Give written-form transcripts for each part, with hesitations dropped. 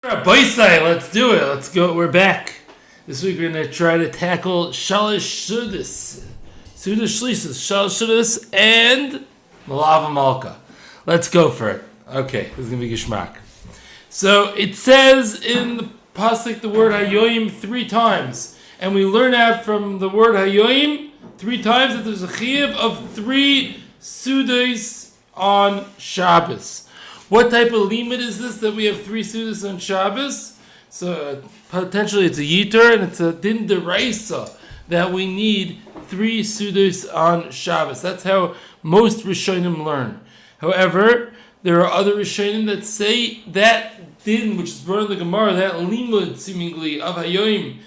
Boysai, let's do it. Let's go. We're back. This week we're going to try to tackle Shalosh Seudos, Shalosh Seudos, and Melava Malka. Let's go for it. Okay, this is going to be Gishmak. So it says in the pasuk the word Hayoim 3 times, and we learn out from the word Hayoim 3 times that there's a chiyuv of 3 Seudos on Shabbos. What type of limit is this that we have 3 Seudos on Shabbos? So potentially it's a yitur and it's a din deraisa that we need 3 Seudos on Shabbos. That's how most Rishonim learn. However, there are other Rishonim that say that din, which is brought in the Gemara, that limud seemingly of Hayoim,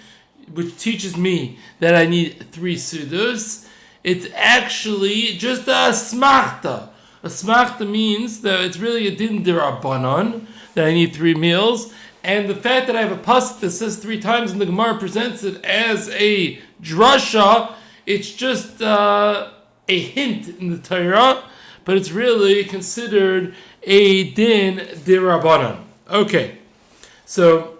which teaches me that I need 3 Seudos, it's actually just a smachta. A smachta means that it's really a din derabanan, that I need 3 meals, and the fact that I have a pasuk that says 3 times and the Gemara presents it as a drasha, it's just a hint in the Torah, but it's really considered a din derabanan. Okay, so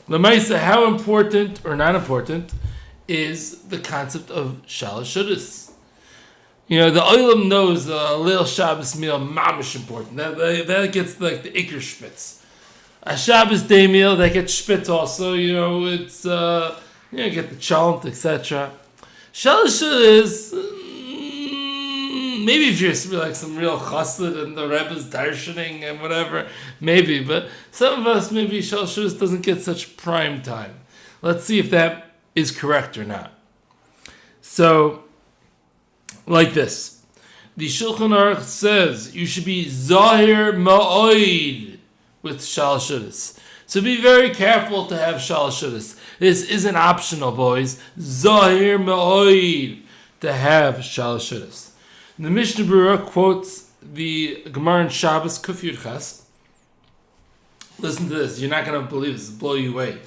Lamaisa, how important or not important is the concept of Shalosh Seudos? You know, the Olam knows a little Shabbos meal mamish important. That gets like the Iker Spitz. A Shabbos day meal that gets Spitz also. You know, it's get the chalt, etc. Shalosh Seudos, maybe if you're like some real chassid and the Rebbe's darshaning and whatever, maybe. But some of us, maybe Shalosh Seudos doesn't get such prime time. Let's see if that is correct or not. So, like this, the Shulchan Aruch says you should be zahir ma'oid with Shalosh Seudos. So be very careful to have Shalosh Seudos. This isn't optional, boys. Zahir ma'oid to have Shalosh Seudos. The Mishnah Berurah quotes the Gemara in Shabbos Kuf Yud Ches. Listen to this. You're not going to believe this. It'll blow you away.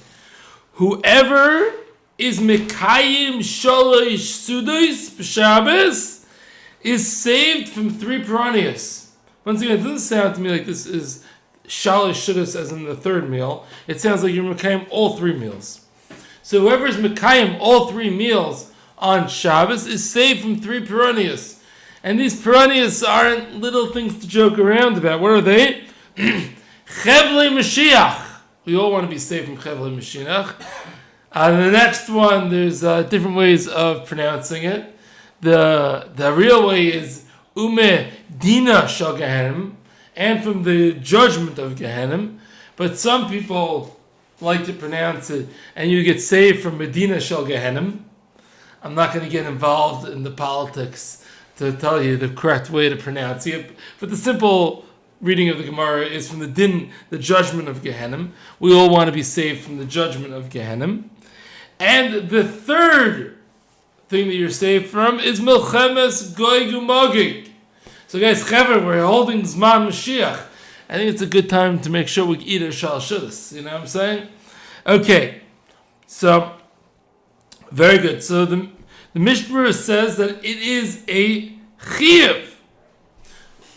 Whoever is Mekayim Shalosh Seudos b'Shabbos is saved from 3 piranhas. Once again, it doesn't sound to me like this is Shalosh Seudos as in the 3rd meal. It sounds like you're Mekayim all 3 meals. So whoever is Mekayim all 3 meals on Shabbos is saved from 3 piranhas. And these piranhas aren't little things to joke around about. What are they? Chevlei Mashiach. We all want to be saved from Chevlei Mashiach. The next one, there's different ways of pronouncing it. The real way is Ume Dina Shal Gehenim, and from the judgment of Gehenim. But some people like to pronounce it, and you get saved from Medina Shal Gehenim. I'm not going to get involved in the politics to tell you the correct way to pronounce it, but the simple reading of the Gemara is from the din, the judgment of Gehenim. We all want to be saved from the judgment of Gehenim. And the 3rd thing that you're saved from is Milchemes Gog Umagog. So guys, Chaver, we're holding Zman Mashiach. I think it's a good time to make sure we eat our Shalosh Seudos. You know what I'm saying? Okay, so very good. So the Mishnah Berurah says that it is a chiyuv.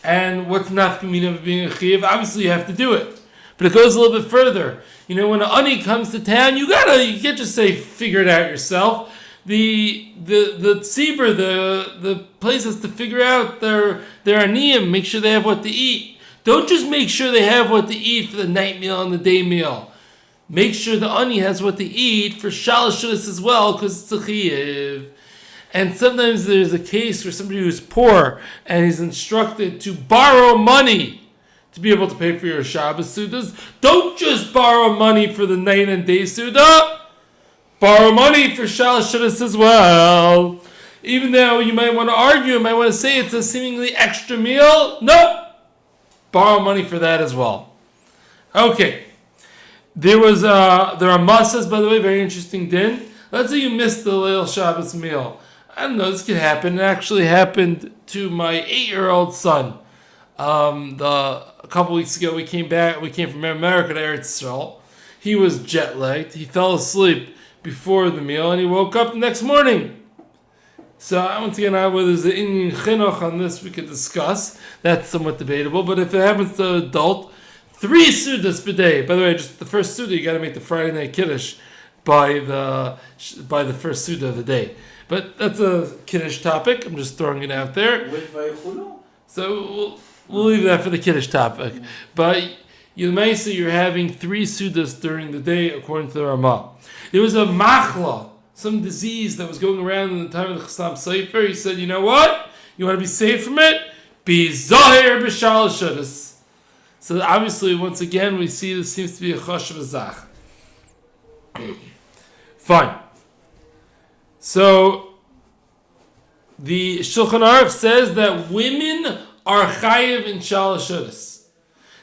And what's nafkamina of being a chiyuv? Obviously, you have to do it. But it goes a little bit further. You know, when an ani comes to town, you can't just say figure it out yourself. The tzibur, the place has to figure out their aniyim, make sure they have what to eat. Don't just make sure they have what to eat for the night meal and the day meal. Make sure the ani has what to eat for Shalosh Seudos as well, because it's a chiyuv. And sometimes there's a case where somebody who's poor and he's instructed to borrow money to be able to pay for your Shabbos Seudos. Don't just borrow money for the night and day Seudah. Borrow money for Shalosh Seudos as well. Even though you might want to argue, you might want to say it's a seemingly extra meal. No. Borrow money for that as well. Okay. There are masas, by the way, very interesting din. Let's say you missed the Leil Shabbos meal. I don't know, this could happen. It actually happened to my 8-year-old son. A couple weeks ago, we came from America to Eretz Yisrael. He was jet lagged. He fell asleep before the meal, and he woke up the next morning. So once again, whether there's an Indian chinuch on this, we could discuss. That's somewhat debatable. But if it happens to an adult, 3 Seudos per day. By the way, just the first Seudah, you got to make the Friday night Kiddush by the first Seudah of the day. But that's a Kiddush topic. I'm just throwing it out there. With Vayichulu? So we'll leave that for the Kiddush topic. Mm-hmm. But you're having 3 Seudos during the day, according to the Ramah. There was a machla, some disease that was going around in the time of the Chassam Sofer. He said, you know what? You want to be safe from it? Be Zahir b'Shalosh Seudos. So obviously, once again, we see this seems to be a chashuv zach. Fine. So the Shulchan Aruch says that women are chayiv in Shalosh Seudos.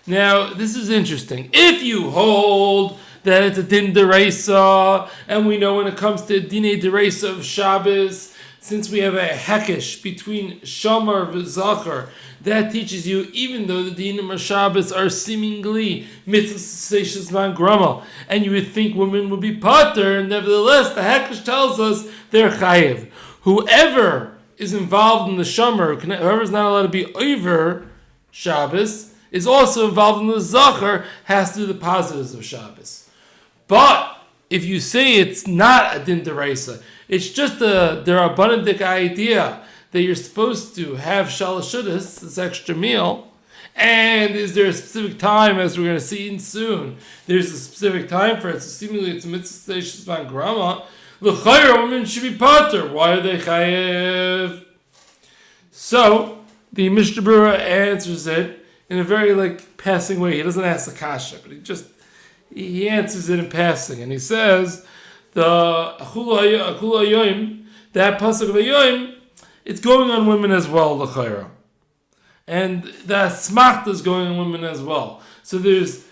Now, this is interesting. If you hold that it's a din deraisa, and we know when it comes to dinei deraisa of Shabbos, since we have a hekesh between Shamar and Zachar, that teaches you, even though the dinim of Shabbos are seemingly mitzvahs man grama, and you would think women would be pater, nevertheless, the hekesh tells us they're chayiv. Whoever is involved in the Shamar, whoever is not allowed to be over Shabbos, is also involved in the Zachar, has to do the positives of Shabbos. But if you say it's not a din deraisa, it's just a derabbanan idea that you're supposed to have Shalosh Seudos, this extra meal, and is there a specific time, as we're going to see soon, there's a specific time for it, so seemingly it's a mitzvah shesman grama, l'chayr women should be pater. Why are they chayev? So, the Mishnah Berurah answers it in a very passing way. He doesn't ask the kasha, but he answers it in passing, and he says the achula yoim, that pasuk of yoim, it's going on women as well, l'chayra, and the smachta is going on women as well. So there's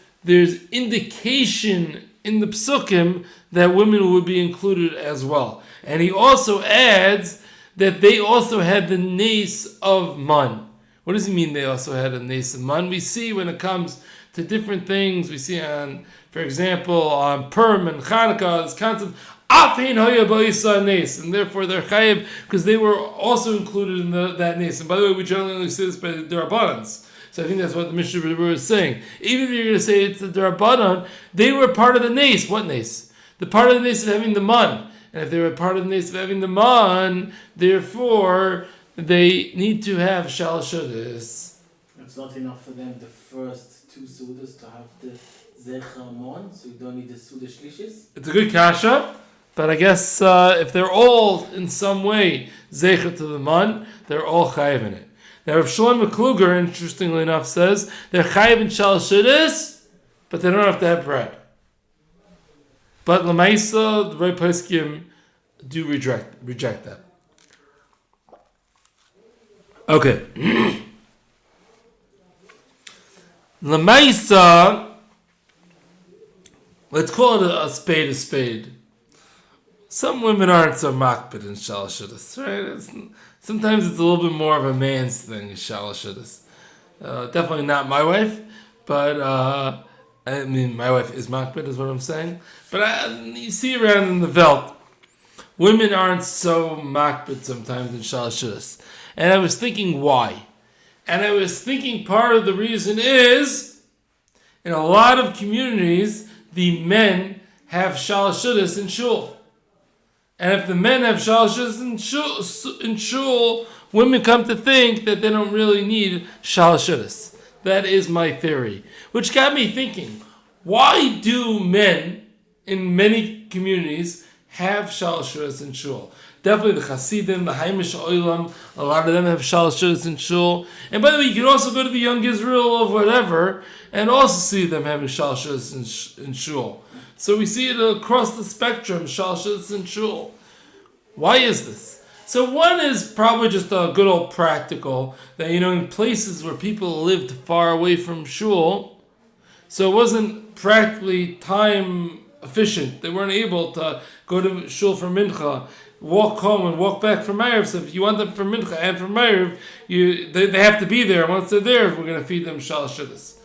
indication in the psukim that women would be included as well, and he also adds that they also had the nace of man. What does he mean they also had a nace of man? We see when it comes to different things, we see on, for example, on Purim and Chanukah, this concept, Afin hoya ba'isa nace, and therefore they're chayiv because they were also included in that nace. And by the way, we generally only say this by the derabbanans. So I think that's what the Mishnah Berurah is saying. Even if you're going to say it's the derabbanan, they were part of the nace. What nace? The part of the nace of having the man. And if they were part of the nace of having the man, therefore they need to have Shalosh Seudos. It's not enough for them, the first 2 Seudos, to have the Zecher Mon, so you don't need the Seudah Shlishis? It's a good kasha, but I guess if they're all in some way Zecher to the man, they're all chayiv in it. Now, Rav Shlomo McCluger, interestingly enough, says they're chayiv in Shalosh Seudos, but they don't have to have bread. But Lamaisa, the Rei Poskim do reject that. Okay. Lamaisa, let's call it a spade. Some women aren't so makbid in Shalosh Seudos, right? Sometimes it's a little bit more of a man's thing, Shalosh Seudos. Definitely not my wife, but I mean, my wife is makbid, is what I'm saying. But you see around in the Welt, women aren't so makbid sometimes in Shalosh Seudos. And I was thinking why. And I was thinking part of the reason is, in a lot of communities, the men have Shalosh Seudos in shul. And if the men have Shalosh Seudos in shul, women come to think that they don't really need Shalosh Seudos. That is my theory. Which got me thinking, why do men in many communities have Shalosh Seudos in shul? Definitely the Hasidim, the Haimish Oilam, a lot of them have Shalosh Seudos in shul. And by the way, you can also go to the Young Israel of whatever and also see them having Shalosh Seudos in shul. So we see it across the spectrum, Shalosh Seudos in shul. Why is this? So one is probably just a good old practical, that in places where people lived far away from shul, so it wasn't practically time efficient. They weren't able to go to shul for mincha, walk home and walk back for Ma'ariv. So if you want them for mincha and for Ma'ariv, they have to be there. Once they're there, we're going to feed them Shalosh Seudos.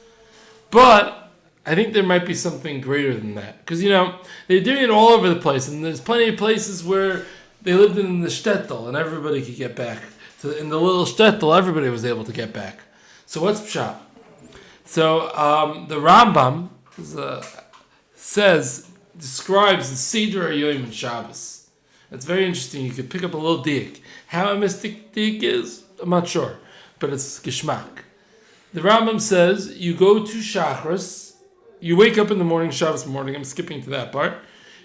But I think there might be something greater than that. Because, they're doing it all over the place. And there's plenty of places where they lived in the shtetl and everybody could get back. So in the little shtetl, everybody was able to get back. So what's pshat? So the Rambam describes the Seder Yom and Shabbos. It's very interesting. You can pick up a little diak. How a mystic diak is, I'm not sure, but it's geschmack. The Rambam says you go to Shachris, you wake up in the morning, Shabbos morning. I'm skipping to that part.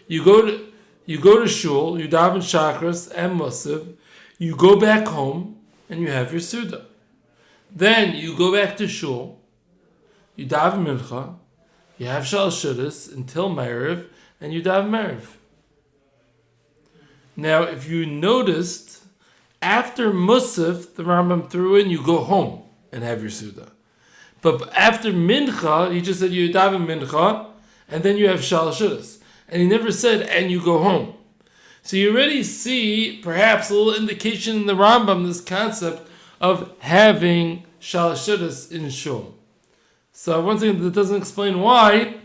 You go to shul, you daven Shachris and Musaf. You go back home and you have your Suda. Then you go back to shul, you daven Mincha, you have Shalosh Seudos until Ma'ariv, and you daven Ma'ariv. Now, if you noticed, after Musaf, the Rambam threw in, you go home and have your Suda. But after Mincha, he just said you daven Mincha, and then you have Shalosh Seudos. And he never said, and you go home. So you already see, perhaps, a little indication in the Rambam, this concept of having Shalosh Seudos in shul. So once again, that doesn't explain why,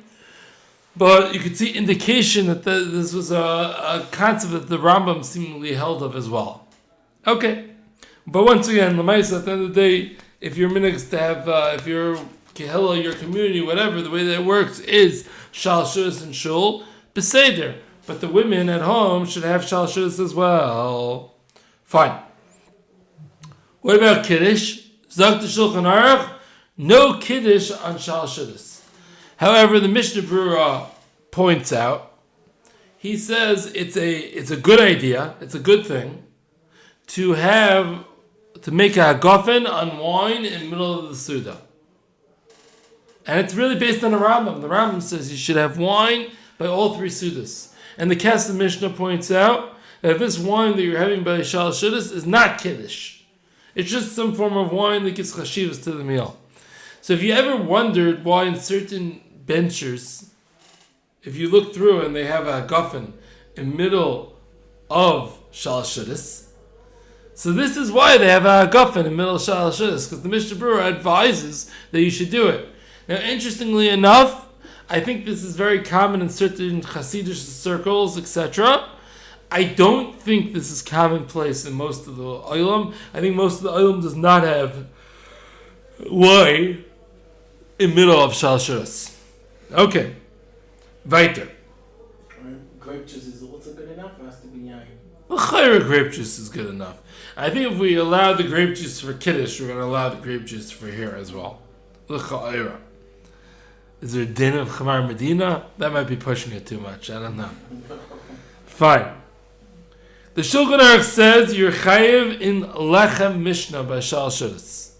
but you could see indication that this was a concept that the Rambam seemingly held of as well. Okay. But once again, Lamaisa, at the end of the day, if your minhag to have, if your kehillah, your community, whatever, the way that it works is Shalosh Seudos and shul, beseder. But the women at home should have Shalosh Seudos as well. Fine. What about Kiddush? Zok the Shulchan Aruch, no Kiddush on Shalosh Seudos. However, the Mishnah Berurah points out, he says it's a good idea, it's a good thing, to make a hagafen on wine in the middle of the Suda. And it's really based on the Rambam. The Rambam says you should have wine by all three Sudas. And the Kesef Mishnah points out that this wine that you're having by Shalosh Seudos is not Kiddush. It's just some form of wine that gives chashivas to the meal. So if you ever wondered why in certain benchers, if you look through and they have a hagafen in the middle of Shalosh Seudos, so this is why they have a hagafen in the middle of Shalosh Seudos, because the Mishnah Berurah advises that you should do it. Now, interestingly enough, I think this is very common in certain Hasidic circles, etc. I don't think this is commonplace in most of the Olam. I think most of the Olam does not have wine in the middle of Shalosh Seudos. Okay. Weiter. Grape juice is also good enough, or has to be yain? L'chayra grape juice is good enough. I think if we allow the grape juice for Kiddush, we're going to allow the grape juice for here as well. L'chayra. Is there a din of Chamar Medina? That might be pushing it too much. I don't know. Fine. The Shulchan Aruch says you're chayiv in lechem mishnah by Shalosh Seudos.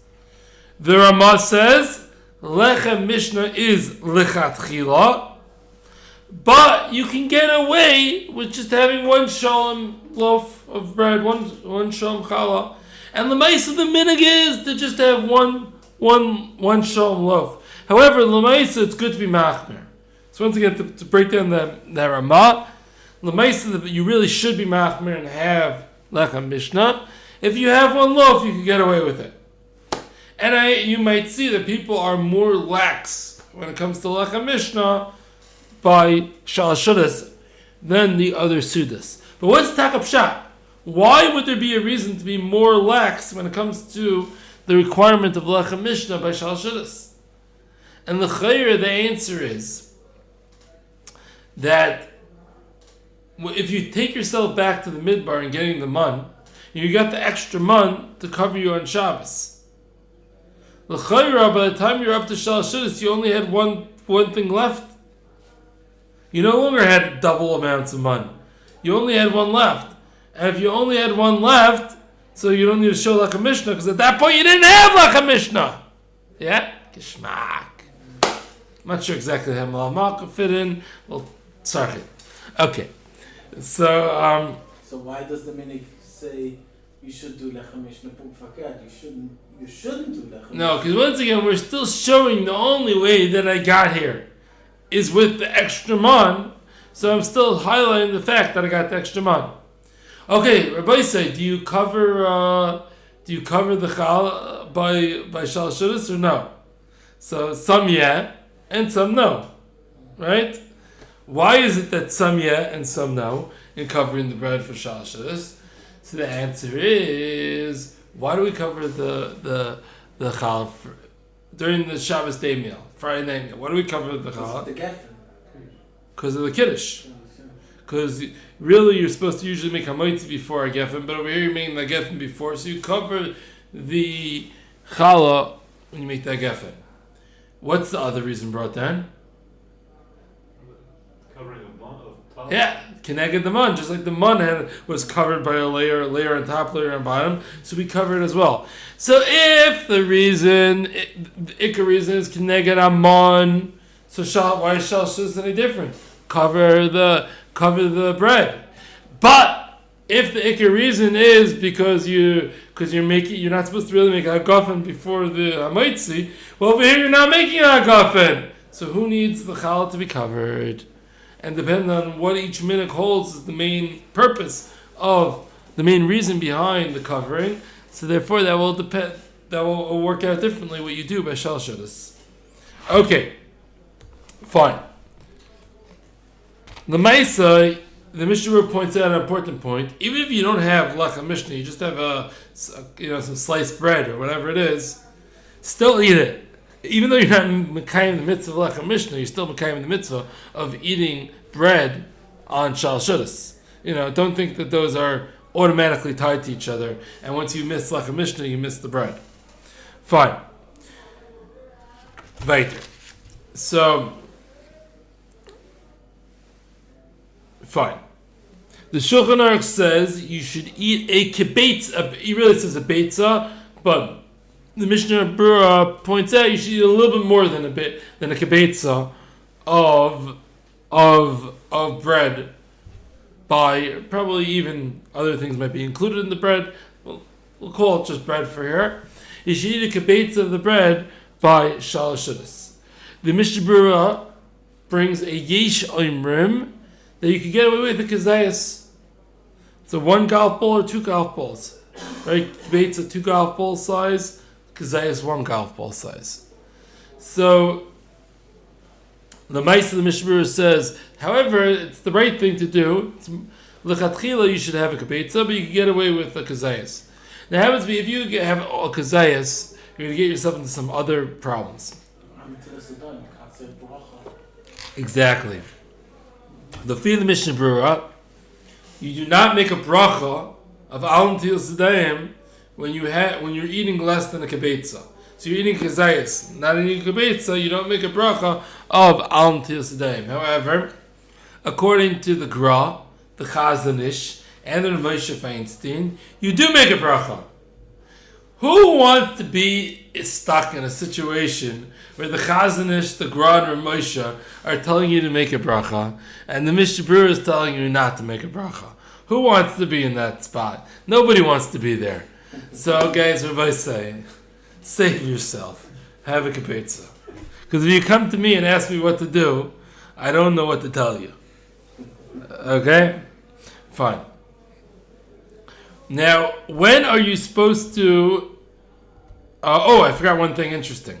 The Ramah says lechem mishnah is lechatchila, but you can get away with just having one shalom loaf of bread, one shalom challah, and the mice of the minhag is to just have one shalom loaf. However, l'maisa it's good to be machmer. So once again, to break down the Ramah, l'maisa you really should be machmer and have lechem mishnah. If you have one loaf, you can get away with it. And you might see that people are more lax when it comes to lechem mishnah by Shalosh Seudos than the other Sudas. But what's takap pshat? Why would there be a reason to be more lax when it comes to the requirement of lechem mishnah by Shalosh Seudos? And the chayr, the answer is that if you take yourself back to the midbar and getting the mun, you got the extra mun to cover you on Shabbos. The chayr, by the time you're up to Shalosh Seudos, you only had one thing left. You no longer had double amounts of mun. You only had one left. And if you only had one left, so you don't need to show lechem mishnah, because at that point you didn't have lechem mishnah. Yeah? Geschmack. I'm not sure exactly how Melava Malka fit in. Well, sorry. Okay. So why does the minhag say you should do lechem mishnah pum fakat? You shouldn't do lechem mishnah. No, because once again, we're still showing the only way that I got here is with the extra man. So I'm still highlighting the fact that I got the extra man. Okay, Rabbi say, do you cover the chal by Shalosh Seudos or no? So some yeah, and some no, right? Why is it that some yeah and some no in covering the bread for Shalosh Seudos? So the answer is, why do we cover the chal during the Shabbos day meal, Friday night meal. What do we cover with the challah? The geffen. Because of the kiddush. Because really you're supposed to usually make a moitzi before a geffen, but over here you're making the geffen before, so you cover the challah when you make that geffen. What's the other reason brought down? Covering a mon of top. Yeah, keneged the mun, just like the mun was covered by a layer on top, layer on bottom, so we cover it as well. So if the reason, the ikar reason is keneged a mun, so why is Shalosh Seudos any different? Cover the bread. But if the ikar reason is because you're not supposed to really make a hagafen before the hamaitzi, well over here you're not making a hagafen. So who needs the challah to be covered? And depending on what each minhag holds is the main purpose of the main reason behind the covering. So therefore that will work out differently what you do by Shalosh Seudos. Okay, fine. The Maisa, the Mishnah points out an important point. Even if you don't have lecha mishnah, you just have some sliced bread or whatever it is, still eat it. Even though you're not mekayim the mitzvah of lecha mishnah, you're still mekayim the mitzvah of eating bread on Shalosh Seudos. Don't think that those are automatically tied to each other, and once you miss lecha mishnah, you miss the bread. Fine. Weiter. So, fine. The Shulchan Aruch says you should eat a kibbetz. He really says a beitza, but the Mishnah Berurah points out you should eat a little bit more than a kibbetza of bread. By probably even other things might be included in the bread. We'll call it just bread for here. You should eat a kibbetza of the bread by Shalosh Seudos. The Mishnah Berurah brings a yesh oimrim that you can get away with the kazayas. So 1 golf ball or 2 golf balls. Right? Debates a 2 golf ball size, kazayas 1 golf ball size. So the Maisa of the Mishnah Berurah says, however, it's the right thing to do. L'chatchila you should have a kibetza, but you can get away with a kazayas. Now, happens to be if you have a kazayas, you're going to get yourself into some other problems. Exactly. The fee of the Mishnah Berurah, you do not make a bracha of al til sedayim when you're eating less than a kibetza. So you're eating kazayas, not eating kibetza, you don't make a bracha of al til sedayim. However, according to the Gra, the Chazon Ish, and the Moshe Feinstein, you do make a bracha. Who wants to be stuck in a situation where the Chazon Ish, the Gra, and Moshe are telling you to make a bracha, and the Mishnah Berurah is telling you not to make a bracha? Who wants to be in that spot? Nobody wants to be there. So, guys, what I say? Save yourself. Have a kibetza. Because if you come to me and ask me what to do, I don't know what to tell you. Okay? Fine. Now, when are you supposed to... I forgot one thing interesting.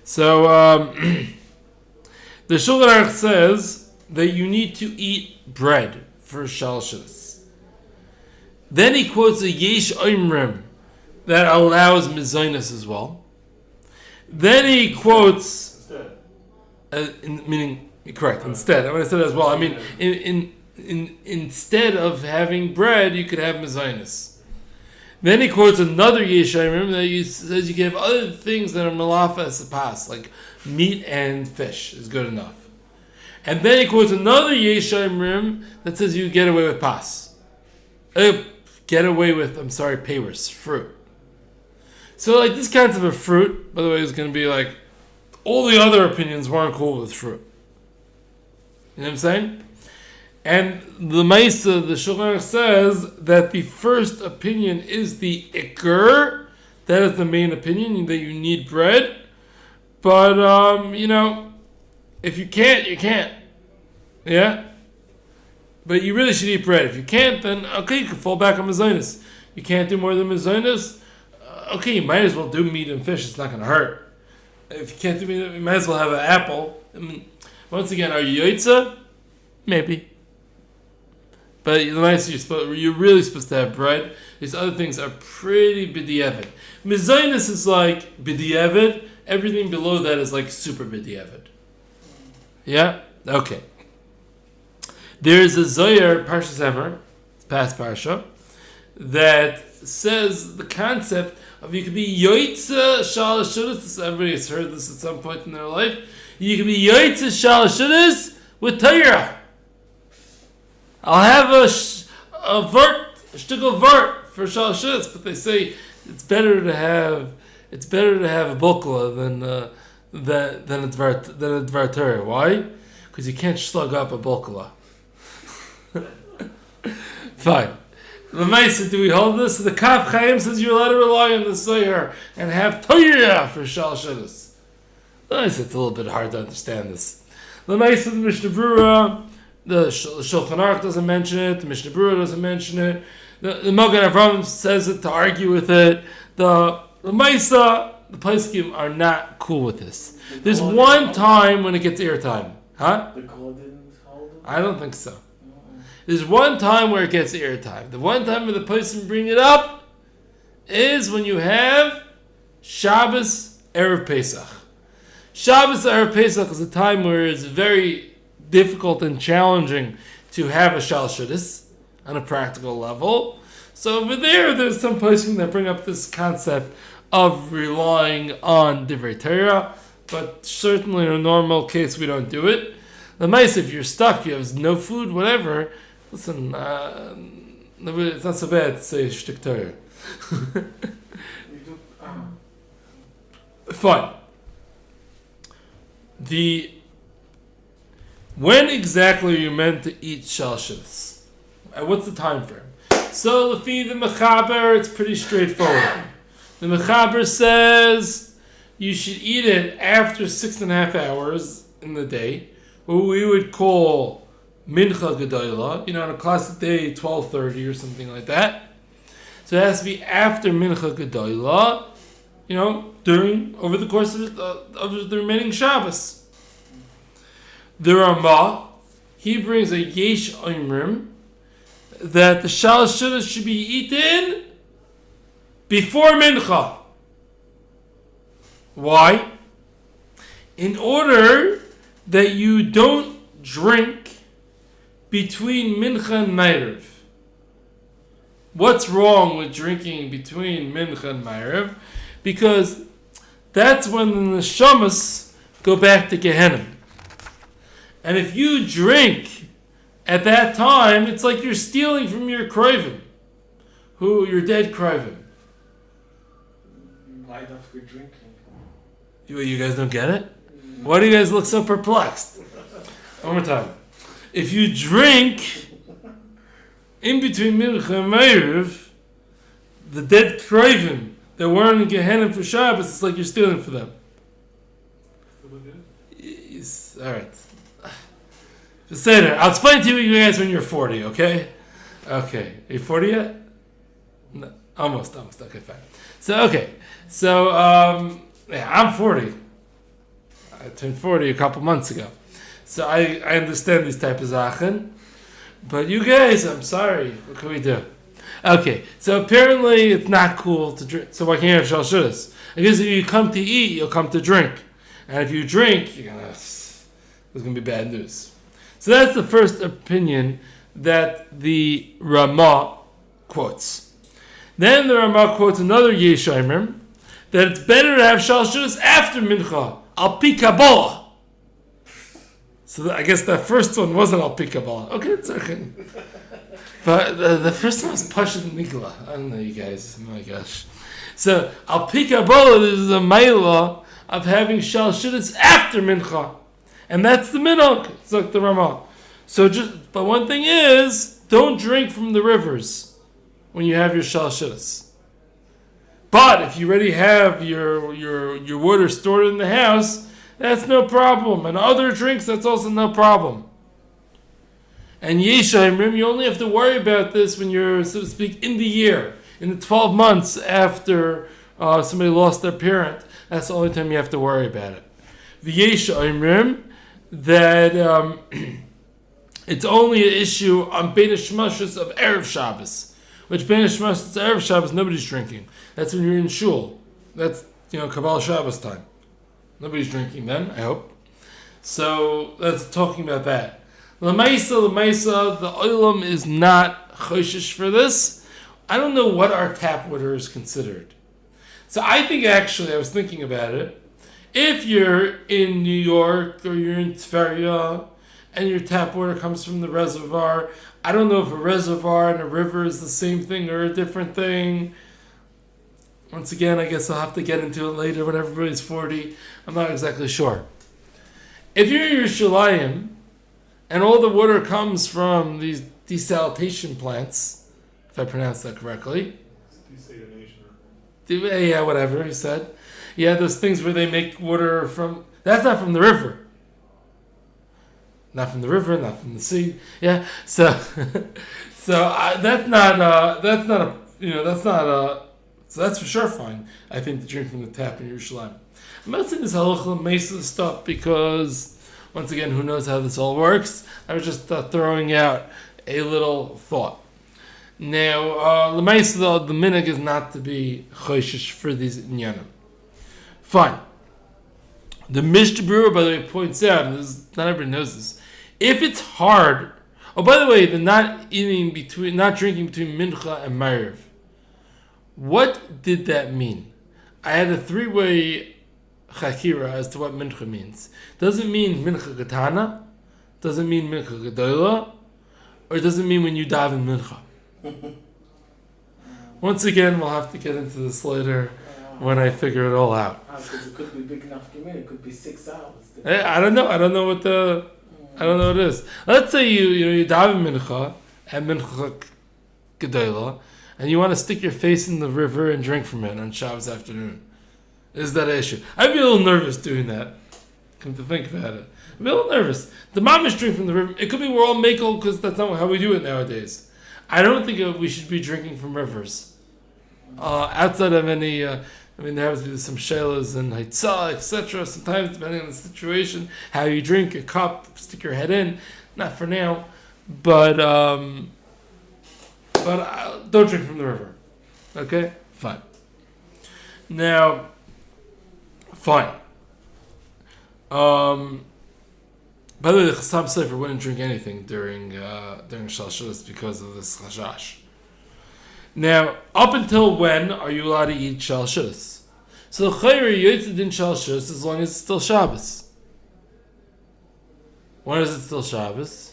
So, the Shulchan Aruch says that you need to eat bread for Shalosh Seudos. Then he quotes a Yesh Oimrim that allows mezainis as well. Then he quotes... instead. When I said as well, I mean, instead of having bread, you could have mezainis. Then he quotes another Yesh Oimrim that says you can have other things that are Melava Malka, like meat and fish is good enough. And then he quotes another Yesh Oimrim that says you get away with pas. Get away with, peiros, fruit. So like this concept of fruit, by the way, is going to be like, all the other opinions weren't cool with fruit. You know what I'm saying? And the Maisa, the Shulchan Aruch says that the first opinion is the ikar. That is the main opinion, that you need bread. But, if you can't, you can't. Yeah? But you really should eat bread. If you can't, then, okay, you can fall back on mezainis. You can't do more than mezainis? Okay, you might as well do meat and fish. It's not going to hurt. If you can't do meat, you might as well have an apple. I mean, once again, are you yoitza? Maybe. But you're really supposed to have bread. These other things are pretty b'di'evet. Mezainis is like b'di'evet, Everything below that is like super b'diavad. Yeah? Okay. There's a Zohar, Parshas Emer, past Parsha, that says the concept of you could be Yoitza Shalosh Seudos. Everybody has heard this at some point in their life. You can be Yoitza Shalosh Seudos with Torah. I'll have a shtickle vart for Shalosh Seudos, but they say it's better to have a bokla than a dvar Torah. Why? Because you can't slug up a bokla. Fine. L'maisa, do we hold this? The Kaf Chaim says you're allowed to rely on the Zohar and have Torah for Shalosh Seudos. It's a little bit hard to understand this. L'maisa, the Mishnah Berurah, the Shulchan Aruch doesn't mention it. The Mishnah Berurah doesn't mention it. The Mogen Avraham says it to argue with it. The L'maisa, the Poskim are not cool with this. There's one time when it gets airtime. Huh? The Kol didn't hold it? I don't think so. There's one time where it gets airtime. The one time where the person bring it up is when you have Shabbos Erev Pesach. Shabbos Erev Pesach is a time where it's very difficult and challenging to have a Shalosh Seudos on a practical level. So over there's some posting that bring up this concept of relying on Divrei Torah, but certainly in a normal case we don't do it. The mice, if you're stuck, you have no food, whatever. Listen, it's not so bad to say shtik Torah. Fine. When exactly are you meant to eat Shalosh Seudos? What's the time frame? So, Lefi the Mechaber, it's pretty straightforward. The Mechaber says you should eat it after 6.5 hours in the day, what we would call Mincha Gedola, on a classic day, 12:30 or something like that. So it has to be after Mincha Gedola, over the course of the remaining Shabbos. The Ramah, he brings a Yesh Oimrim that the Shalosh Seudos should be eaten before Mincha. Why? In order that you don't drink between Mincha and Ma'ariv. What's wrong with drinking between Mincha and Ma'ariv? Because that's when the neshamas go back to Gehenna. And if you drink at that time, it's like you're stealing from your krivim, your dead krivim. Why don't we drinking? You guys don't get it? Why do you guys look so perplexed? One more time. If you drink in between Mincha and Ma'ariv, the dead krivim that weren't in Gehenna for Shabbos, it's like you're stealing for them. Yes, all right. Just say that. I'll explain to you guys when you're 40, okay? Okay. Are you 40 yet? No. Almost. Okay, fine. So, I'm 40. I turned 40 a couple months ago. So I understand these type of Sachen. But you guys, I'm sorry. What can we do? Okay, so apparently it's not cool to drink. So why can't you have Shalosh Seudos? I guess if you come to eat, you'll come to drink. And if you drink, there's going to be bad news. So that's the first opinion that the Ramah quotes. Then the Ramah quotes another Yesh Oimrim, that it's better to have Shalosh Seudos after Mincha, al pi Kabbalah. So I guess that first one wasn't al pi Kabbalah. Okay, it's okay. But the first one was Pashat Nigla. I don't know, you guys. Oh my gosh. So al pi Kabbalah, there's a Maila of having Shalosh Seudos after Mincha. And that's the minhag. It's like the Ramah. But one thing is, don't drink from the rivers when you have your Shalosh Seudos. But if you already have your water stored in the house, that's no problem. And other drinks, that's also no problem. And Yesh Oimrim, you only have to worry about this when you're, so to speak, in the year, in the 12 months after somebody lost their parent. That's the only time you have to worry about it. The Yesh Oimrim, that it's only an issue on Bein HaShmashos of Erev Shabbos, which Bein HaShmashos of Erev Shabbos, nobody's drinking. That's when you're in shul. That's, Kabbalah Shabbos time. Nobody's drinking then, I hope. So that's talking about that. L'maisa, the oilam is not choshish for this. I don't know what our tap water is considered. So I think actually, I was thinking about it. If you're in New York or you're in Tveria and your tap water comes from the reservoir, I don't know if a reservoir and a river is the same thing or a different thing. Once again, I guess I'll have to get into it later when everybody's 40. I'm not exactly sure. If you're in Yerushalayim and all the water comes from these desalination plants, if I pronounced that correctly. Yeah, whatever he said. Yeah, those things where they make water from... That's not from the river. Not from the river, not from the sea. Yeah, so that's for sure fine. I think to drink from the tap in Yerushalayim. I'm not saying this halacha mesa stuff because, once again, who knows how this all works. I was just throwing out a little thought. Now, the minhag is not to be choshish for these inyanim. Fine. The Mishnah Berurah, by the way, points out, and not everybody knows this, if it's hard. Oh, by the way, the not drinking between mincha and ma'ariv. What did that mean? I had a three-way chakira as to what mincha means. Does it mean mincha katana? Does it mean mincha gedola? Or does it mean when you daven mincha? Once again, we'll have to get into this later when I figure it all out. Because it could be big enough community. It could be 6 hours. I don't know. I don't know what it is. Let's say you daven mincha and mincha gedola, and you want to stick your face in the river and drink from it on Shabbos afternoon. Is that an issue? I'd be a little nervous doing that. Come to think about it, I'd be a little nervous. The mamish drink from the river. It could be we're all makel because that's not how we do it nowadays. I don't think we should be drinking from rivers. Outside of any, there has to be some shelas and haitzah, etc. Sometimes, depending on the situation, how you drink, a cup, stick your head in. Not for now, but don't drink from the river. Okay? Fine. Now, fine. By the way, the Chassam Sofer wouldn't drink anything during Shalosh Seudos because of this chashash. Now, up until when are you allowed to eat Shalosh Seudos? So the chayre yotzei din Shalosh Seudos as long as it's still Shabbos. When is it still Shabbos?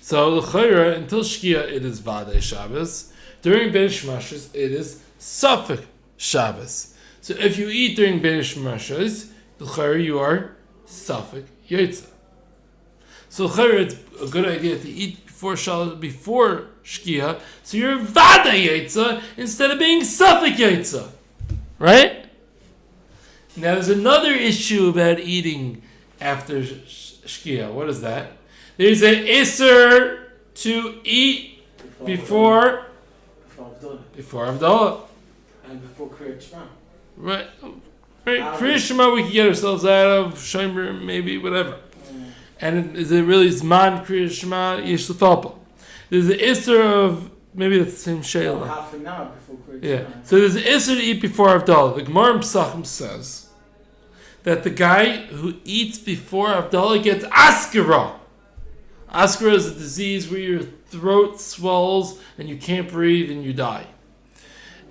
So the chayre until Shkia it is Vadei Shabbos. During Beis Shmashos it is Safek Shabbos. So if you eat during Beis Shmashos, the chayre you are Safek Yotzei. So it's a good idea to eat before Shkia, so you're Vada Yotzei instead of being Safek Yotzei. Right? Now there's another issue about eating after Shkia. What is that? There's an Isser to eat before Havdalah. And before Kriyat Shema. Right. Kriyat Shema we can get ourselves out of, Shomer, maybe, whatever. And is it really Zman Kriyat Shema? Yesh L'Talpa. There's an Isser of, maybe that's the same Shayla. Half an hour before Kriyat Shema. Yeah. So there's an Isser to eat before Havdalah. The Gemara in Pesachim says that the guy who eats before Havdalah gets Askara. Askara is a disease where your throat swells and you can't breathe and you die.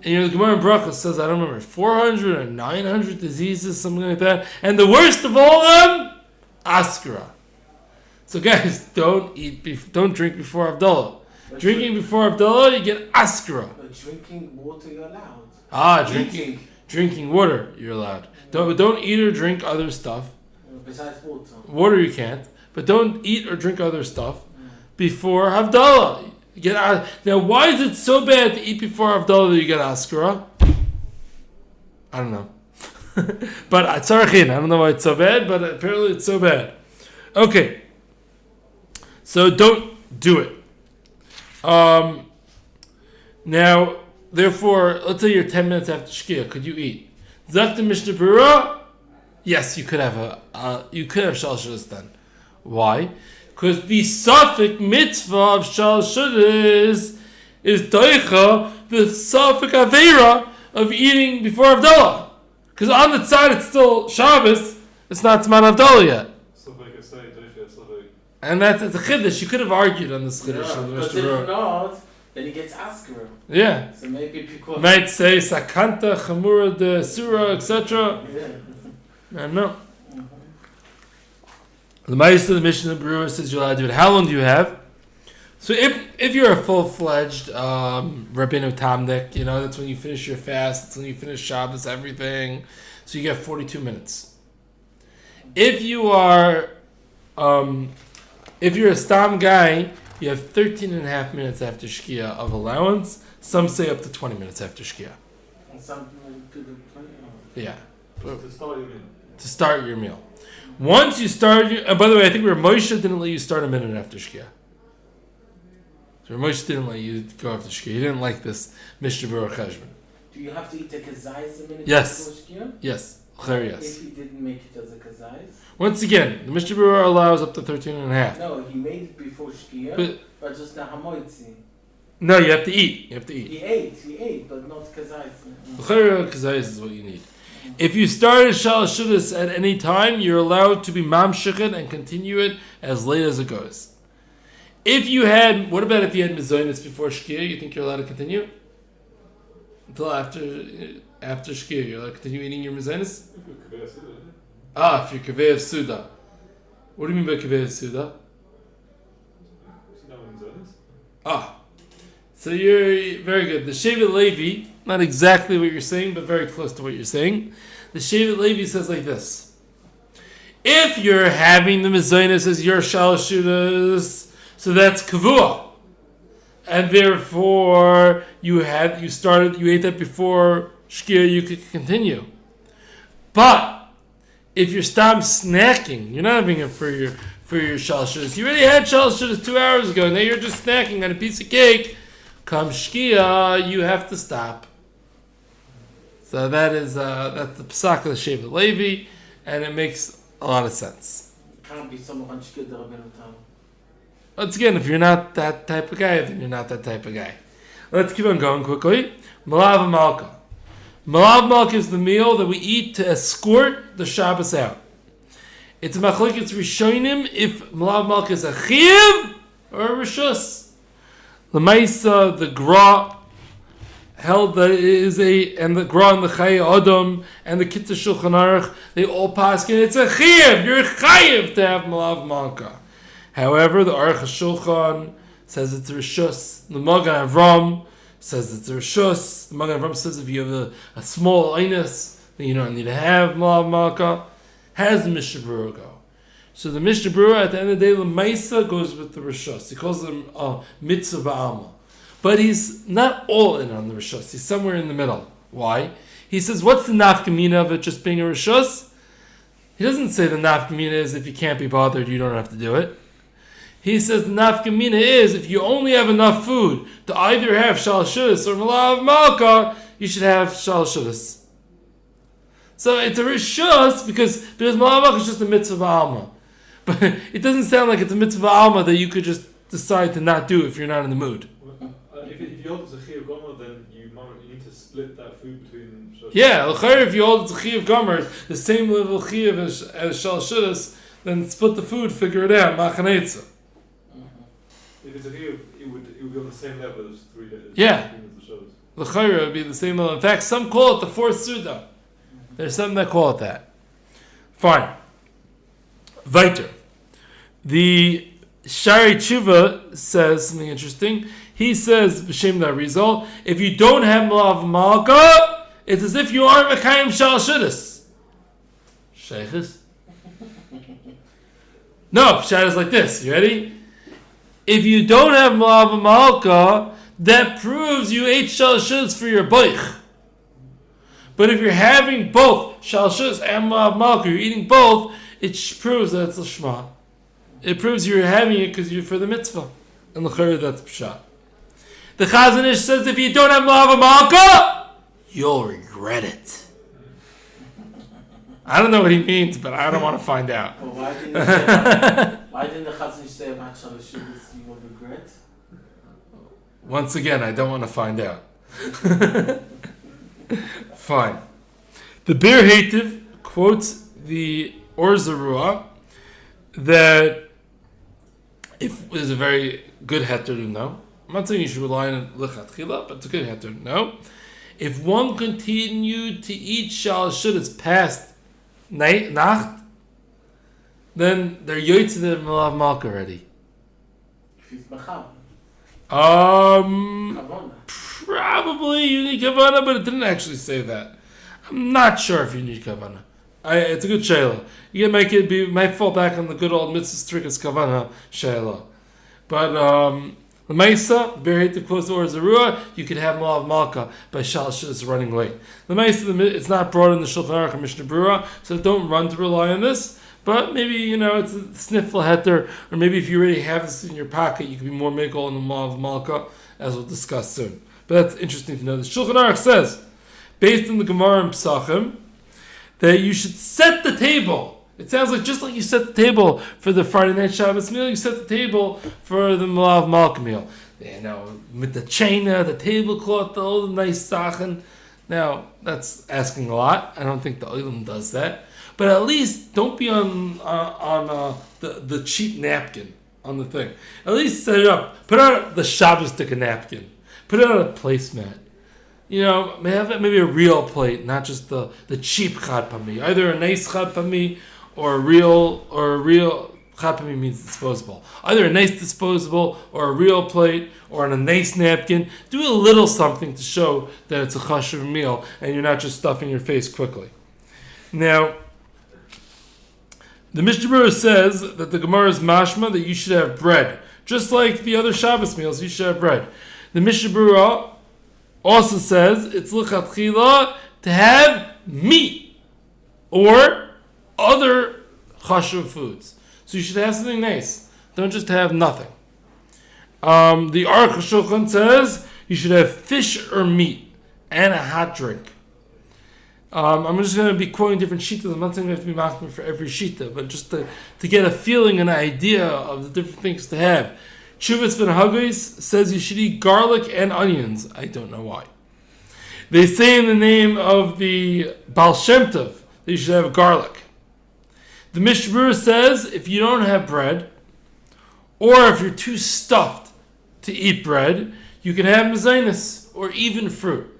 And the Gemara in Bracha says, I don't remember, 400 or 900 diseases, something like that. And the worst of all of them, Askara. So guys, don't drink before Havdalah. Drinking before Havdalah, you get Askara. But drinking water, you're allowed. Drinking water, you're allowed. Don't eat or drink other stuff. Besides water. Water you can't. But don't eat or drink other stuff before Havdalah. Now, why is it so bad to eat before Havdalah that you get Askara? I don't know. But I don't know why it's so bad, but apparently it's so bad. Okay. So don't do it. Now, therefore, let's say you're 10 minutes after Shkia. Could you eat? Zak the Mishnah Berurah? Yes, you could have Shalosh Seudos then. Why? Because the Safek mitzvah of Shalosh Seudos is doicha the Safek avera of eating before Havdalah. Because on the side it's still Shabbos, it's not Zman Havdalah yet. And that's a chiddush. You could have argued on this chiddush. Yeah, because if not, then he gets asked. Yeah. So maybe because... Might say Sakanta, Chamura, de Surah, etc. Yeah. I don't know. The Ma'aseh of the Mishnah Berurah says you're allowed to do it. How long do you have? So if you're a full-fledged Rabbeinu Tamdik, you know, that's when you finish your fast, that's when you finish Shabbos, everything. So you get 42 minutes. If you're a Stam guy, you have 13 and a half minutes after Shkia of allowance. Some say up to 20 minutes after Shkia. And some to the 20. Yeah. To start your meal. To start your meal. Once you start, by the way, I think Moshe didn't let you start a minute after Shkia. So Moshe didn't let you go after Shkia. He didn't like this Mishnah Berurah Cheshbon. Do you have to eat a kazayis a minute Yes. before Shkia? Yes. Yes. If he didn't make it as a kazayis? Once again, the Mishnah Berurah allows up to 13 and a half. No, he made it before Shkia, but just the hamoitzi. No, you have to eat. You have to eat. He ate, but not kazayis. Kazayis is what you need. If you started Shalosh Seudos at any time, you're allowed to be mamshich it and continue it as late as it goes. What about if you had mezonos before Shkia? You think you're allowed to continue? Until after Shkia, you're allowed to continue eating your mezonos? If you're Kaveh of Suda. What do you mean by Kaveh of Suda? So you're very good. The Shevet Levi, not exactly what you're saying, but very close to what you're saying. The Shevet Levi says like this: if you're having the mezonos as your Shalosh Seudos, so that's kavua, and therefore you ate that before Shkia, you could continue. But if you're stam snacking, you're not having it for your Shalosh Seudos. You already had Shalosh Seudos 2 hours ago. Now you're just snacking on a piece of cake. Come Shkia, you have to stop. So that's the Pesach of the Shevet Levi, and it makes a lot of sense. Can't be someone on Shkia the Rabbeinu Tam. Once again, if you're not that type of guy, then you're not that type of guy. Let's keep on going quickly. Melava Malka. Melava Malka is the meal that we eat to escort the Shabbos out. It's a machlokes rishonim if Melava Malka is a chiyuv or a rishus. The Maisa, the Gra, held that it is and the Gra and the Chaya Adam and the Kitzur Shulchan Aruch, they all pass in. It's a chiyuv. You're a chayiv to have Melava Malka. However, the Aruch HaShulchan says it's a rishus. The Magen Avram says it's a rishus. The Magen Avram says if you have a small einus, then you don't need to have Melava Malka. How does the Mishnah Berurah go? So the Mishnah Berurah, at the end of the day, the Maisa goes with the rishus. He calls them mitzvah ba'alma. But he's not all in on the rishus. He's somewhere in the middle. Why? He says, what's the nafkamina of it just being a rishus? He doesn't say the nafkamina is if you can't be bothered, you don't have to do it. He says the nafkamina is if you only have enough food to either have Shalosh Seudos or Melava Malka, you should have Shalosh Seudos. So it's a rishus because Melava Malka is just a mitzvah alma. But it doesn't sound like it's a mitzvah alma that you could just decide to not do if you're not in the mood. If you hold it's a chiyuv gomer, then you need to split that food between. Yeah, if you hold it's a chiyuv gomer, the same level of chiyuv as Shalosh Seudos, then split the food, figure it out, machanetza. If it's a chiyuv, it would be on the same level as 3 days. Yeah. The chayra would be the same level. In fact, some call it the fourth suda. There's some that call it that. Fine. Weiter. The Shari Tshuva says something interesting. He says, B'Shem Rizal, if you don't have Melava Malka, it's as if you aren't Mekayim Shalosh Seudos. Sheikhs? No, Pshat is like this. You ready? If you don't have Melava Malka, that proves you ate Shalosh Seudos for your boich. But if you're having both Shalosh Seudos and Melava Malka, you're eating both, it proves that it's a shema. It proves you're having it because you're for the mitzvah. And l'chayr, that's pshat. The Chazon Ish says if you don't have Melava Malka, you'll regret it. I don't know what he means, but I don't want to find out. Well, why didn't the Chazon Ish say about Shalosh Seudos you will regret? Once again, I don't want to find out. Fine. The Bir Hativ quotes the Or Zarua that if there's a very good heter to know. I'm not saying you should rely on lechatchila, but it's a good heter to know. If one continued to eat Shalosh Seudos past Nacht, then they're yoytze the Melava Malka already. If he's macham. Probably you need kavana, but it didn't actually say that. I'm not sure if you need kavana. It's a good shayla. You can make it might fall back on the good old mitzvah strikas kavana shayla. But the Maisa, very to close the Or Zarua, you could have Melava Malka by Shalosh Seudos running late. The Maisa, it's not brought in the Shulchan Aruch or Mishnah Berurah, so don't run to rely on this. But maybe, it's a sniffle heter, or maybe if you already have this in your pocket, you can be more mikol in the Melava Malka, as we'll discuss soon. But that's interesting to know. The Shulchan Aruch says, based on the Gemara and Pesachim, that you should set the table. It sounds like just like you set the table for the Friday night Shabbos meal, you set the table for the Melava Malka meal. With the china, the tablecloth, all the nice sachen. Now, that's asking a lot. I don't think the Olam does that. But at least don't be on the cheap napkin on the thing. At least set it up. Put out the Shabbos stick napkin. Put it on a placemat. Maybe a real plate, not just the cheap chad pami. Either a nice chad pami or a real chad pami means disposable. Either a nice disposable or a real plate or on a nice napkin. Do a little something to show that it's a chashuv meal and you're not just stuffing your face quickly. Now, the Mishnah Berurah says that the Gemara is mashma that you should have bread. Just like the other Shabbos meals, you should have bread. The Mishnah Berurah also says it's lechatchila to have meat or other chashuv foods. So you should have something nice. Don't just have nothing. The Aruch HaShulchan says you should have fish or meat and a hot drink. I'm just going to be quoting different shitas. I'm not saying you have to be machmir for every shita, but just to get a feeling, an idea of the different things to have. Chuvas ben Hagos says you should eat garlic and onions. I don't know why. They say in the name of the Baal Shem Tov that you should have garlic. The Mishnah Berurah says if you don't have bread, or if you're too stuffed to eat bread, you can have mezainis or even fruit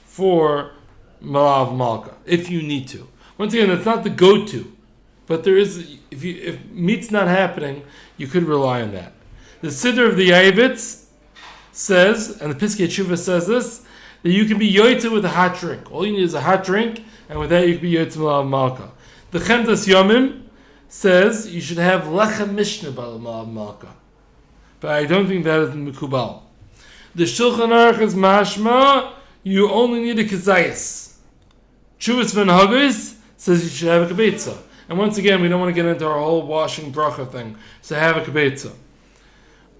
for Melava Malka if you need to. Once again, that's not the go-to, but there is. If meat's not happening, you could rely on that. The Siddur of the Yavitz says, and the Piskei Tshuva says this, that you can be yoytze with a hot drink. All you need is a hot drink, and with that you can be yoytze Melava Malka. The Chemdas Yomim says you should have lechem mishnah by the Melava Malka, but I don't think that is mikubal. The Shulchan Aruch is mashma you only need a kezayis. Chuvas ben Hagos says you should have a kibetza. And once again, we don't want to get into our whole washing bracha thing, so have a kibetza.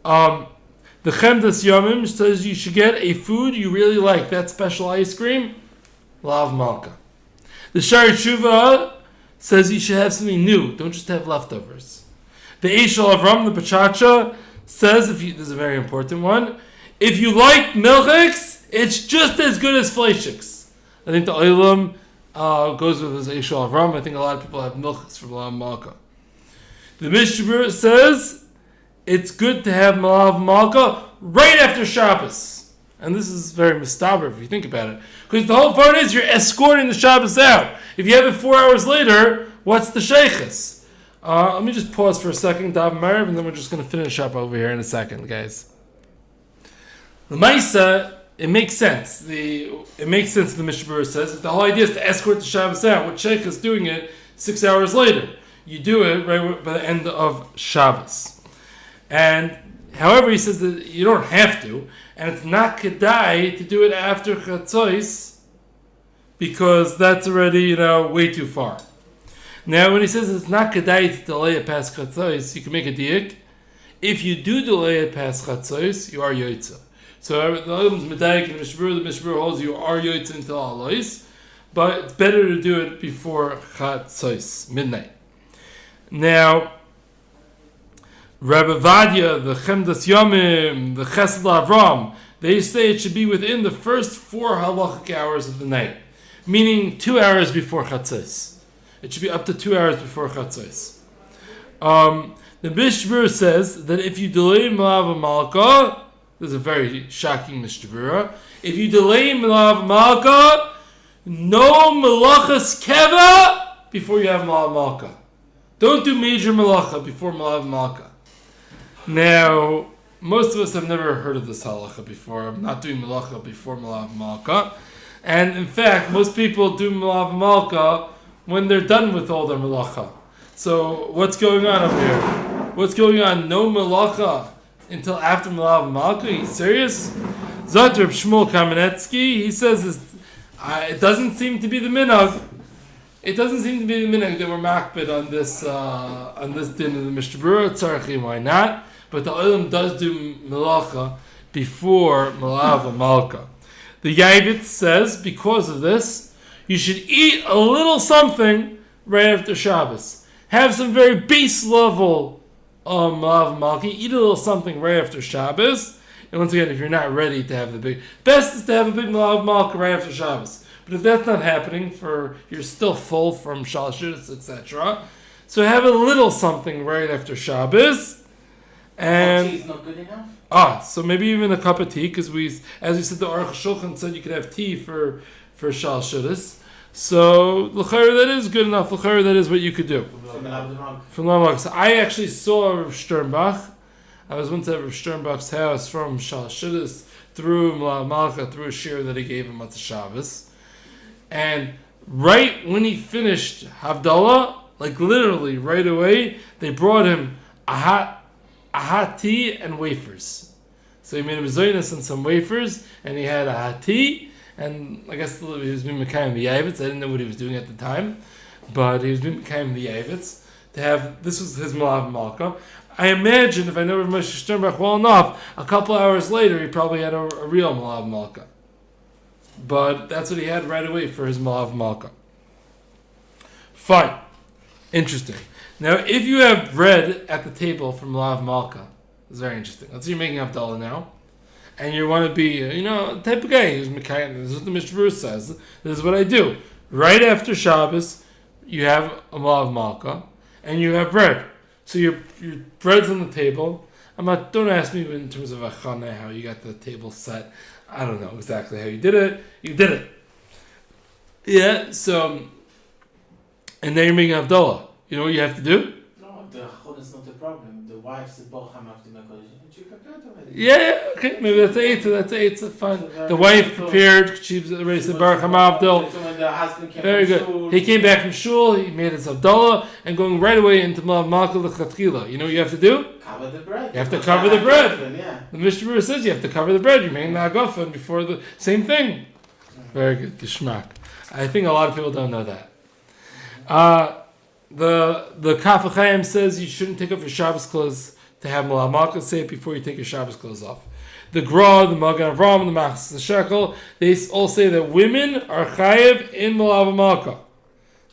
The Chemdas Yomim says you should get a food you really like. That special ice cream, Melava Malka. The Shari Tshuva says you should have something new. Don't just have leftovers. The Eishel Avram, the Pachacha, says, this is a very important one, if you like milchiks, it's just as good as fleishiks. I think the Olam goes with his Eishel Avram. I think a lot of people have milchiks from Melava Malka. The Mishnah Berurah says it's good to have Melava Malka right after Shabbos. And this is very mistaber if you think about it. Because the whole part is you're escorting the Shabbos out. If you have it 4 hours later, what's the sheikhs? Let me just pause for a second, Dav Merev, and then we're just going to finish up over here in a second, guys. The Maisa, it makes sense. It makes sense, the Mishnah Berurah says, that the whole idea is to escort the Shabbos out. What sheikh is doing it 6 hours later. You do it right by the end of Shabbos. And however, he says that you don't have to, and it's not kedai to do it after Chatzos, because that's already, way too far. Now, when he says it's not kedai to delay it past Chatzos, you can make a diak. If you do delay it past Chatzos, you are yoytze. So the Olam's medayik and the Mishnah Berurah holds you are yoytze until Alois, but it's better to do it before Chatzos, midnight. Now, Rabbi Vadia, the Chemdas Yomim, the Chesed Avram, they say it should be within the first 4 halachic hours of the night. meaning 2 hours before Chatzos. It should be up to 2 hours before Chatzos. The Mishnah says that if you delay Melava Malka, this is a very shocking Mishnah. If you delay Melava Malka, no Melachas Keva before you have Melava Malka. Don't do major Melacha before Melava Malka. Now, most of us have never heard of this halacha before. I'm not doing Melacha before Melava Malka. And in fact, most people do Melava Malka when they're done with all their Melacha. So, what's going on up here? What's going on? No Melacha until after Melava Malka? Are you serious? Zatrib Shmuel Kamenetsky, he says it doesn't seem to be the minhag. It doesn't seem to be the minhag that we're makbid on this din of the Mishnah Berurah. Tzarchi, why not? But the Olam does do Melacha before Melava Malka. The Yavitz says, because of this, you should eat a little something right after Shabbos. Have some very base level Melava Malka. Eat a little something right after Shabbos. And once again, if you're not ready to have the big... Best is to have a big Melava Malka right after Shabbos. But if that's not happening, you're still full from Shalosh Seudos, etc. So have a little something right after Shabbos. And tea is not good enough? So maybe even a cup of tea, because as we said, the Aruch Shulchan said you could have tea for Shalosh Seudos. So l'chayr, that is good enough. L'chayr, that is what you could do. From Melava Malka. So I actually saw Rav Sternbach. I was once at Rav Sternbach's house from Shalosh Seudos through Melava Malka, through a shiur that he gave him at the Shabbos. And right when he finished Havdalah, like literally right away, they brought him a hot tea and wafers. So he made him zoynus and some wafers, and he had a hot tea, and I guess he was being mekayim the yavitz. I didn't know what he was doing at the time, but he was being mekayim the yavitz to have. This was his Melava Malka. I imagine, if I know Rav Moshe Sternbach well enough, a couple hours later he probably had a real Melava Malka. But that's what he had right away for his Melava Malka. Fine. Interesting. Now, if you have bread at the table from Melava Malka, it's very interesting. Let's say you're making Havdalah now, and you want to be, the type of guy who's Mekayim. This is what the Mishnah Berurah says. This is what I do. Right after Shabbos, you have a Melava Malka, and you have bread. So your bread's on the table. Don't ask me in terms of achana how you got the table set. I don't know exactly how you did it. You did it. Yeah, so, and then you're making Havdalah. You know what you have to do? No, the achon is not the problem. The wife said, Bocham after Mekodesh. She prepared already. Yeah, okay. Maybe that's eight. Fine. The wife prepared. She's already said, Baruch HaMavdil. Very good. He came back from shul. He made his Havdalah and going right away into Melava Malka l'chatchila. You know what you have to do? Cover the bread. You have to cover the bread. Yeah. The Mishnah Berurah says you have to cover the bread. You're making the hagafen before the same thing. Very good. Geschmack. I think a lot of people don't know that. The Kaf HaChaim says you shouldn't take off your Shabbos clothes to have Melava Malka. Say it before you take your Shabbos clothes off. The Gra, the Magen Avraham, the Machzis, the Shekel, they all say that women are chayev in Melava Malka.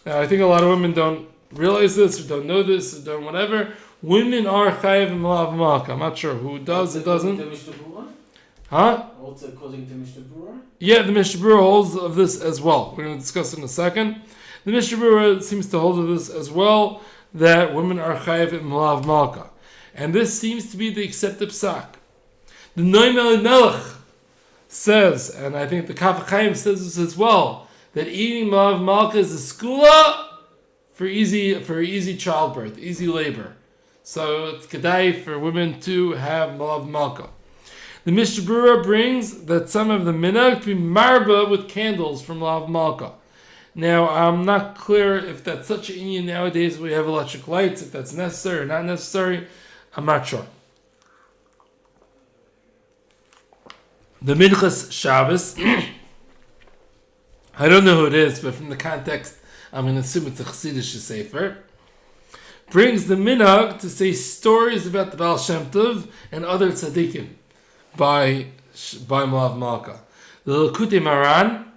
Now, I think a lot of women don't realize this, or don't know this, or don't whatever. Women are chayev in Melava Malka. I'm not sure who does, it doesn't. The Mishnah Berurah? Huh? Also according to Mishnah Berurah? Yeah, the Mishnah Berurah holds of this as well. We're going to discuss it in a second. The Mishnah Berurah seems to hold of this as well, that women are chayev in Melava Malka. And this seems to be the accepted psak. The Noam Melech says, and I think the Kaf HaChaim says this as well, that eating Melava Malka is a skula for easy childbirth, easy labor. So it's kedai for women to have Melava Malka. The Mishnah Berurah brings that some of the minhag to be marba with candles from Melava Malka. Now, I'm not clear if that's such an inyan nowadays. We have electric lights, if that's necessary or not necessary. I'm not sure. The Minchas Shabbos, I don't know who it is, but from the context, I'm going to assume it's a Chassidish sefer, brings the minhag to say stories about the Baal Shem Tov and other tzaddikim by Melava Malka. The Likutei Maran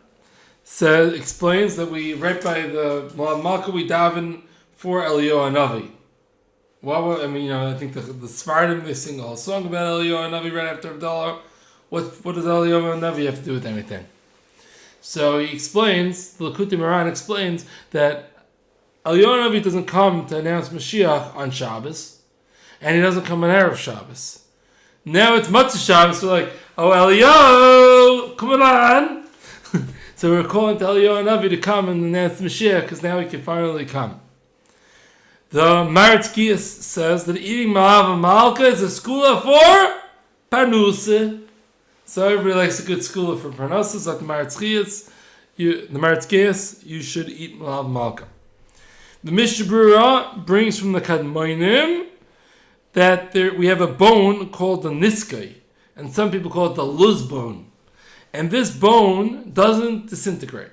explains that we, right by the Melava Malka, we daven for Eliyahu Hanavi. I think the Sfardim, they sing a whole song about Eliyahu Hanavi right after Havdalah. What does Eliyahu Hanavi have to do with anything? So he explains, the Likutei Moharan explains that Eliyahu Navi doesn't come to announce Mashiach on Shabbos, and he doesn't come on Erev Shabbos. Now it's Matzah Shabbos, so like, oh Eliyahu, come on! So we're calling to Eliyahu Navi to come and announce Mashiach, because now he can finally come. The Maritz Gias says that eating Melava Malka is a skula for Parnusa. So everybody likes a good skula for Parnusa, like the Maritz Gias. The Maritz Gias, you should eat Melava Malka. The Mishnah Berurah brings from the Kadmonim that we have a bone called the Niskai, and some people call it the Luz bone. And this bone doesn't disintegrate.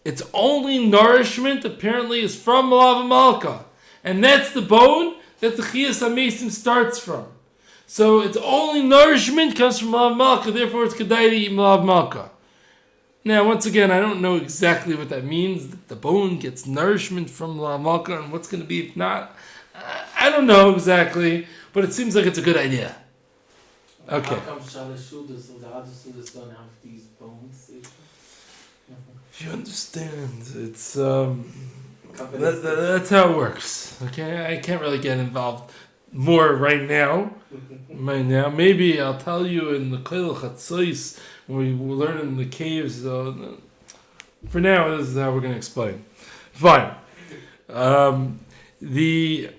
Its only nourishment apparently is from Melava Malka. And that's the bone that the Chiyas HaMesim starts from. So its only nourishment comes from Melava Malka, therefore it's Kedai to eat Melava Malka. Now, once again, I don't know exactly what that means, that the bone gets nourishment from Melava Malka, and what's going to be if not. I don't know exactly, but it seems like it's a good idea. Okay. How come Shalosh Seudos or the other Seudos don't have these bones? If you understand, it's that's how it works. Okay, I can't really get involved more right now. Maybe I'll tell you in the Koil Chatzos when we learn in the caves. For now, this is how we're going to explain. Fine. The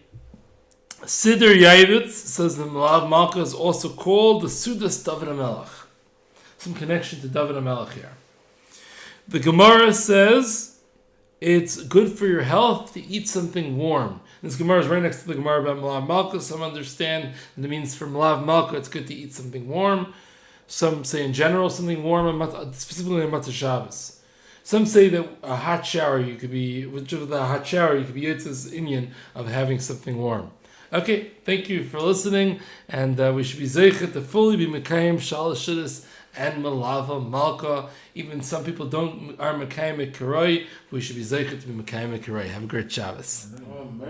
Siddur Yavitz says the Melava Malka is also called the Seudos David HaMelech. Some connection to David HaMelech here. The Gemara says it's good for your health to eat something warm. This Gemara is right next to the Gemara about Melava Malka. Some understand that it means for Melava Malka it's good to eat something warm. Some say in general something warm, specifically on Matzah Shabbos. Some say that a hot shower you could be Yitz's Inyan of having something warm. Okay, thank you for listening, and we should be zeichet to fully be mekayim Shalosh Seudos and Melava Malka. Even some people are mekayim Kiroi. We should be zeichet to be mekayim Kiroi. Have a great Shabbos. Oh, man.